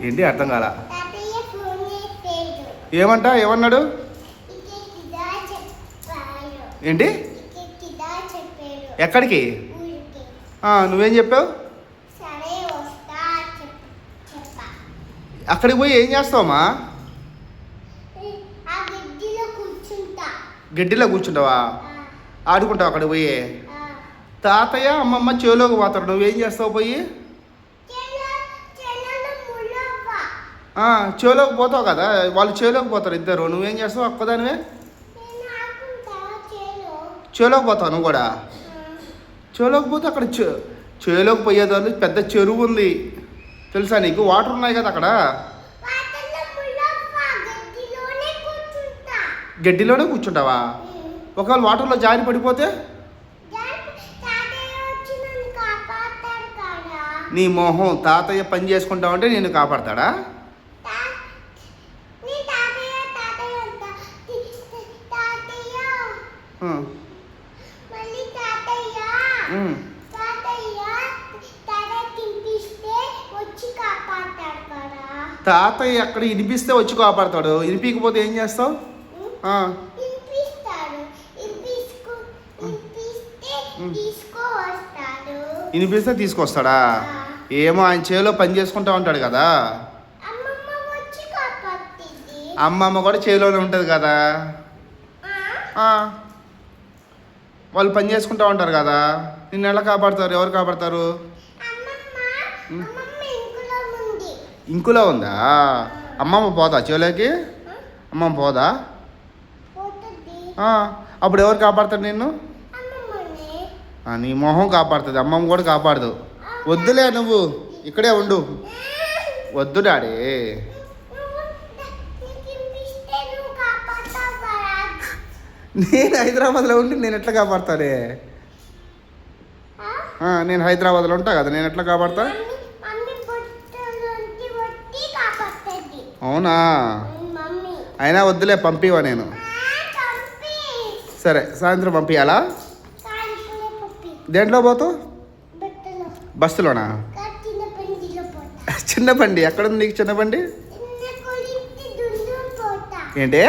ఏంటి అర్థం కాల? ఏమన్నాడు? ఏంటి? ఎక్కడికి? నువ్వేం చెప్పావు? అక్కడికి పోయి ఏం చేస్తావమ్మా? గడ్డిలో కూర్చుంటావా? ఆడుకుంటావు అక్కడికి పోయి? తాతయ్య అమ్మమ్మ చెవులోకి పోతారు, నువ్వేం చేస్తావు పోయి? చెవులోకి పోతావు కదా, వాళ్ళు చెవులోకి పోతారు ఇద్దరు, నువ్వేం చేస్తావు ఒక్కదానివే? చెవులోకి పోతావు నువ్వు కూడా? చెవులోకి పోతే అక్కడ చెవులోకి పోయేదాన్ని పెద్ద చెరువు ఉంది తెలుసా నీకు? వాటర్ ఉన్నాయి కదా అక్కడ. గడ్డిలోనే కూర్చుంటావా? ఒకవేళ వాటర్లో జారి పడిపోతే? నీ మొహం, తాతయ్య పని చేసుకుంటావంటే నేను కాపాడతాడా? తాతయ్య అక్కడ వినిపిస్తే వచ్చి కాపాడతాడు, వినిపించకపోతే ఏం చేస్తావు? వినిపిస్తే తీసుకొస్తాడా? ఏమో ఆయన చేలో పని చేసుకుంటా ఉంటాడు కదా. అమ్మమ్మ కూడా చేలోనే ఉంటుంది కదా. వాళ్ళు పని చేసుకుంటా ఉంటారు కదా, నిన్ను ఎలా కాపాడతారు? ఎవరు కాపాడతారు? ఇంకులో ఉందా? అమ్మమ్మ పోదా చేలోకి? అమ్మమ్మ పోదా? అప్పుడు ఎవరు కాపాడతారు నిన్ను? నీ మొహం కాపాడుతుంది, అమ్మమ్మ కూడా కాపాడదు. వద్దులే, నువ్వు ఇక్కడే ఉండు. వద్దు డాడీ. నేను హైదరాబాద్లో ఉండి నేను ఎట్లా కాపాడతానే? నేను హైదరాబాద్లో ఉంటా కదా, నేను ఎట్లా కాపాడతా? అవునా? అయినా వద్దులే, పంపివా నేను. సరే సాయంత్రం పంపించాలా? దేంట్లో పోతావు? బస్సులోనా? చిన్న బండి ఎక్కడుంది నీకు? చిన్న బండి ఏంటి?